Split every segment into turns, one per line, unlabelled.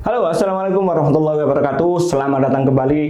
Halo, assalamualaikum warahmatullahi wabarakatuh. Selamat datang kembali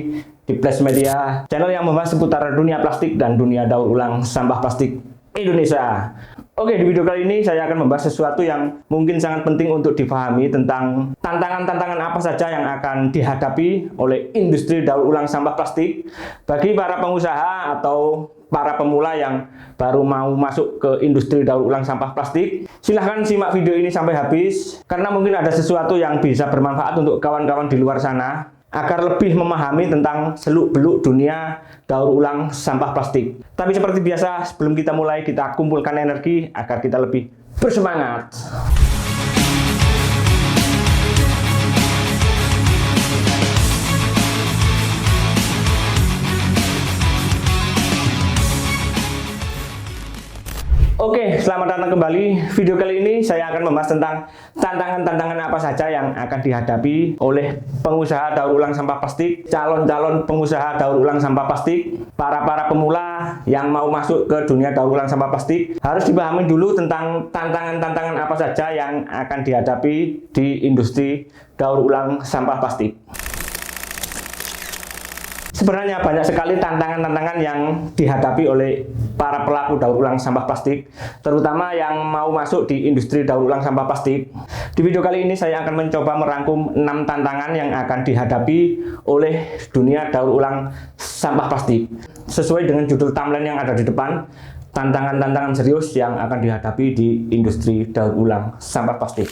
di Flash Media, channel yang membahas seputar dunia plastik dan dunia daur ulang sampah plastik Indonesia. Oke, di video kali ini saya akan membahas sesuatu yang mungkin sangat penting untuk dipahami tentang tantangan-tantangan apa saja yang akan dihadapi oleh industri daur ulang sampah plastik bagi para pengusaha atau para pemula yang baru mau masuk ke industri daur ulang sampah plastik. Silahkan simak video ini sampai habis, karena mungkin ada sesuatu yang bisa bermanfaat untuk kawan-kawan di luar sana agar lebih memahami tentang seluk-beluk dunia daur ulang sampah plastik. Tapi seperti biasa, sebelum kita mulai, kita kumpulkan energi agar kita lebih bersemangat. Oke, selamat datang kembali. Video kali ini saya akan membahas tentang tantangan-tantangan apa saja yang akan dihadapi oleh pengusaha daur ulang sampah plastik, calon-calon pengusaha daur ulang sampah plastik, para pemula yang mau masuk ke dunia daur ulang sampah plastik. Harus dipahami dulu tentang tantangan-tantangan apa saja yang akan dihadapi di industri daur ulang sampah plastik. Sebenarnya banyak sekali tantangan-tantangan yang dihadapi oleh para pelaku daur ulang sampah plastik, terutama yang mau masuk di industri daur ulang sampah plastik. Di video kali ini saya akan mencoba merangkum 6 tantangan yang akan dihadapi oleh dunia daur ulang sampah plastik. Sesuai dengan judul thumbnail yang ada di depan, tantangan-tantangan serius yang akan dihadapi di industri daur ulang sampah plastik.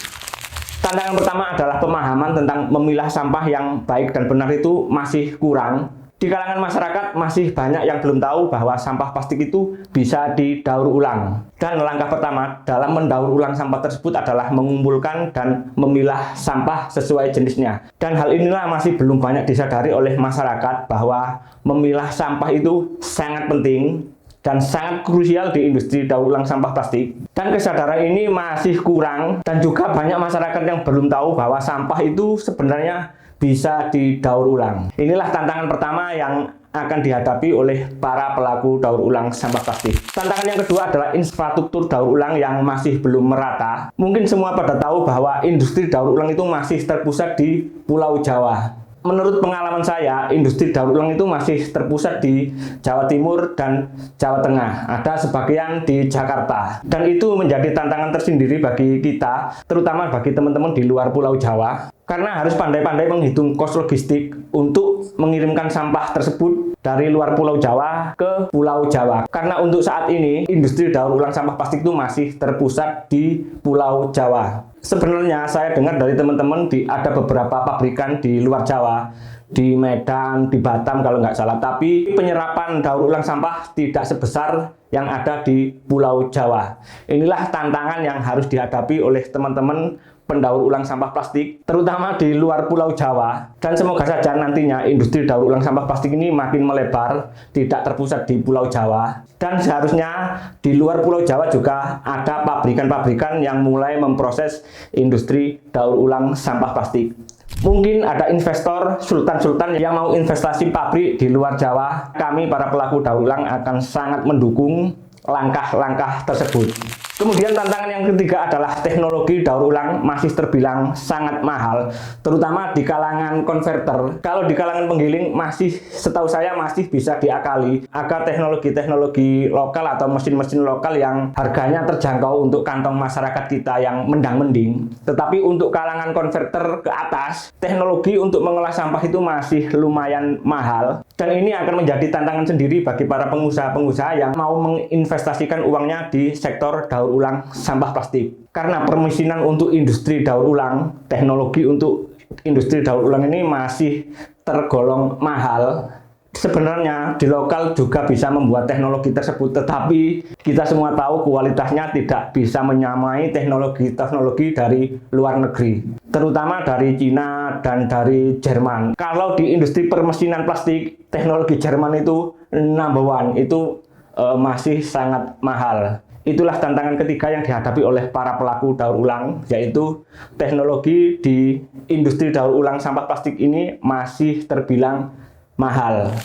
Tantangan pertama adalah pemahaman tentang memilah sampah yang baik dan benar itu masih kurang. Di kalangan masyarakat masih banyak yang belum tahu bahwa sampah plastik itu bisa didaur ulang. Dan langkah pertama dalam mendaur ulang sampah tersebut adalah mengumpulkan dan memilah sampah sesuai jenisnya. Dan hal inilah masih belum banyak disadari oleh masyarakat bahwa memilah sampah itu sangat penting dan sangat krusial di industri daur ulang sampah plastik. Dan kesadaran ini masih kurang, dan juga banyak masyarakat yang belum tahu bahwa sampah itu sebenarnya bisa didaur ulang. Inilah tantangan pertama yang akan dihadapi oleh para pelaku daur ulang sampah plastik. Tantangan yang kedua adalah infrastruktur daur ulang yang masih belum merata. Mungkin semua pada tahu bahwa industri daur ulang itu masih terpusat di Pulau Jawa. Menurut pengalaman saya, industri daur ulang itu masih terpusat di Jawa Timur dan Jawa Tengah. Ada sebagian di Jakarta. Dan itu menjadi tantangan tersendiri bagi kita, terutama bagi teman-teman di luar Pulau Jawa. Karena harus pandai-pandai menghitung kos logistik untuk mengirimkan sampah tersebut dari luar Pulau Jawa ke Pulau Jawa. Karena untuk saat ini, industri daur ulang sampah plastik itu masih terpusat di Pulau Jawa. Sebenarnya saya dengar dari teman-teman ada beberapa pabrikan di luar Jawa, di Medan, di Batam kalau nggak salah. Tapi penyerapan daur ulang sampah tidak sebesar yang ada di Pulau Jawa. Inilah tantangan yang harus dihadapi oleh teman-teman pendaur ulang sampah plastik, terutama di luar Pulau Jawa. Dan semoga saja nantinya industri daur ulang sampah plastik ini makin melebar, tidak terpusat di Pulau Jawa. Dan seharusnya di luar Pulau Jawa juga ada pabrikan-pabrikan yang mulai memproses industri daur ulang sampah plastik. Mungkin ada investor, sultan-sultan yang mau investasi pabrik di luar Jawa. Kami para pelaku daur ulang akan sangat mendukung langkah-langkah tersebut. Kemudian tantangan yang ketiga adalah teknologi daur ulang masih terbilang sangat mahal, terutama di kalangan konverter. Kalau di kalangan penggiling masih, setahu saya masih bisa diakali agar teknologi-teknologi lokal atau mesin-mesin lokal yang harganya terjangkau untuk kantong masyarakat kita yang mendang-mending. Tetapi untuk kalangan konverter ke atas, teknologi untuk mengolah sampah itu masih lumayan mahal. Dan ini akan menjadi tantangan sendiri bagi para pengusaha-pengusaha yang mau menginvestasikan uangnya di sektor daur ulang sampah plastik. Karena permesinan untuk industri daur ulang, teknologi untuk industri daur ulang ini masih tergolong mahal. Sebenarnya di lokal juga bisa membuat teknologi tersebut, tetapi kita semua tahu kualitasnya tidak bisa menyamai teknologi-teknologi dari luar negeri, terutama dari Cina dan dari Jerman. Kalau di industri permesinan plastik, teknologi Jerman itu number one, itu masih sangat mahal. Itulah tantangan ketiga yang dihadapi oleh para pelaku daur ulang, yaitu teknologi di industri daur ulang sampah plastik ini masih terbilang mahal.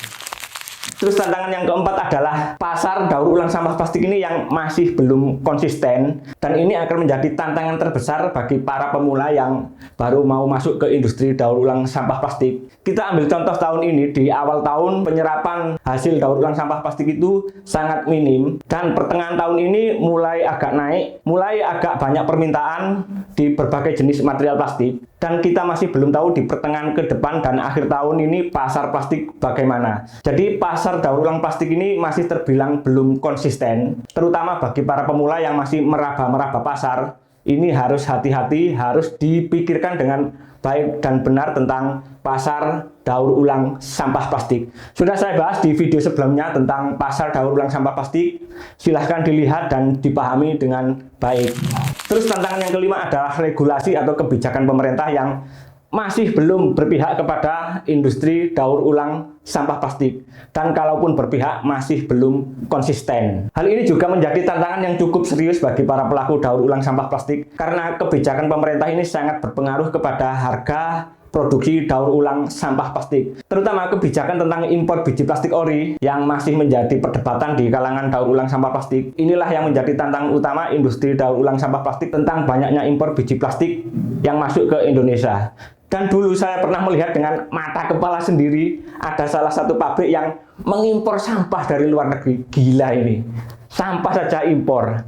Terus tantangan yang keempat adalah pasar daur ulang sampah plastik ini yang masih belum konsisten, dan ini akan menjadi tantangan terbesar bagi para pemula yang baru mau masuk ke industri daur ulang sampah plastik. Kita ambil contoh tahun ini, di awal tahun penyerapan hasil daur ulang sampah plastik itu sangat minim, dan pertengahan tahun ini mulai agak naik, mulai agak banyak permintaan di berbagai jenis material plastik, dan kita masih belum tahu di pertengahan ke depan dan akhir tahun ini pasar plastik bagaimana. Jadi pasar daur ulang plastik ini masih terbilang belum konsisten, terutama bagi para pemula yang masih meraba-meraba pasar. Ini harus hati-hati, harus dipikirkan dengan baik dan benar tentang pasar daur ulang sampah plastik. Sudah saya bahas di video sebelumnya tentang pasar daur ulang sampah plastik. Silahkan dilihat dan dipahami dengan baik. Terus tantangan yang kelima adalah regulasi atau kebijakan pemerintah yang masih belum berpihak kepada industri daur ulang sampah plastik, dan kalaupun berpihak masih belum konsisten. Hal ini juga menjadi tantangan yang cukup serius bagi para pelaku daur ulang sampah plastik, karena kebijakan pemerintah ini sangat berpengaruh kepada harga produksi daur ulang sampah plastik, terutama kebijakan tentang impor biji plastik ori yang masih menjadi perdebatan di kalangan daur ulang sampah plastik. Inilah yang menjadi tantangan utama industri daur ulang sampah plastik tentang banyaknya impor biji plastik yang masuk ke Indonesia. Dan dulu saya pernah melihat dengan mata kepala sendiri, ada salah satu pabrik yang mengimpor sampah dari luar negeri. Gila ini, sampah saja impor.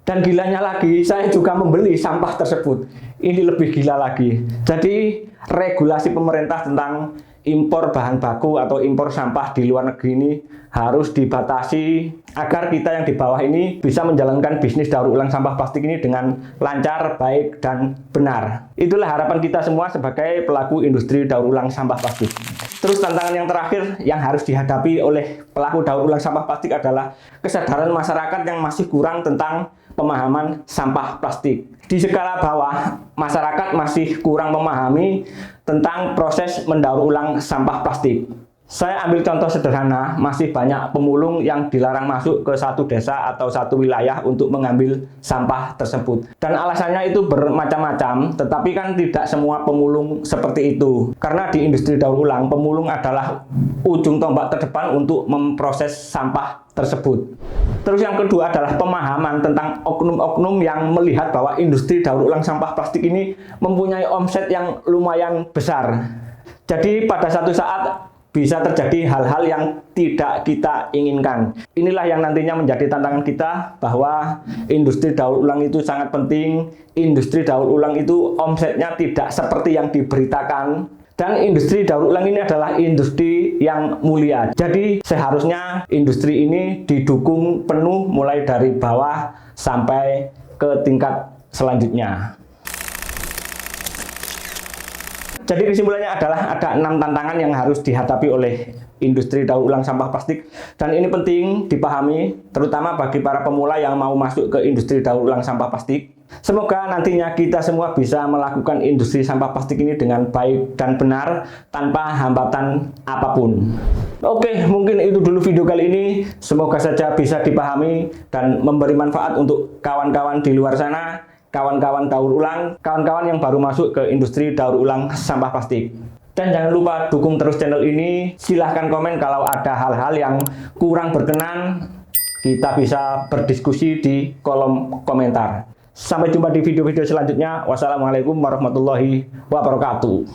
Dan gilanya lagi, saya juga membeli sampah tersebut. Ini lebih gila lagi. Jadi regulasi pemerintah tentang impor bahan baku atau impor sampah di luar negeri ini harus dibatasi agar kita yang di bawah ini bisa menjalankan bisnis daur ulang sampah plastik ini dengan lancar, baik, dan benar. Itulah harapan kita semua sebagai pelaku industri daur ulang sampah plastik. Terus tantangan yang terakhir yang harus dihadapi oleh pelaku daur ulang sampah plastik adalah kesadaran masyarakat yang masih kurang tentang pemahaman sampah plastik. Di skala bawah, masyarakat masih kurang memahami tentang proses mendaur ulang sampah plastik. Saya ambil contoh sederhana, masih banyak pemulung yang dilarang masuk ke satu desa atau satu wilayah untuk mengambil sampah tersebut. Dan alasannya itu bermacam-macam, tetapi kan tidak semua pemulung seperti itu. Karena di industri daur ulang, pemulung adalah ujung tombak terdepan untuk memproses sampah tersebut. Terus yang kedua adalah pemahaman tentang oknum-oknum yang melihat bahwa industri daur ulang sampah plastik ini mempunyai omset yang lumayan besar. Jadi pada satu saat bisa terjadi hal-hal yang tidak kita inginkan. Inilah yang nantinya menjadi tantangan kita, bahwa industri daur ulang itu sangat penting. Industri daur ulang itu omsetnya tidak seperti yang diberitakan. Dan industri daur ulang ini adalah industri yang mulia. Jadi seharusnya industri ini didukung penuh mulai dari bawah sampai ke tingkat selanjutnya. Jadi kesimpulannya adalah ada 6 tantangan yang harus dihadapi oleh industri daur ulang sampah plastik, dan ini penting dipahami terutama bagi para pemula yang mau masuk ke industri daur ulang sampah plastik. Semoga nantinya kita semua bisa melakukan industri sampah plastik ini dengan baik dan benar tanpa hambatan apapun. Oke, mungkin itu dulu video kali ini. Semoga saja bisa dipahami dan memberi manfaat untuk kawan-kawan di luar sana, kawan-kawan daur ulang, kawan-kawan yang baru masuk ke industri daur ulang sampah plastik. Dan jangan lupa dukung terus channel ini. Silahkan komen kalau ada hal-hal yang kurang berkenan. Kita bisa berdiskusi di kolom komentar. Sampai jumpa di video-video selanjutnya. Wassalamualaikum warahmatullahi wabarakatuh.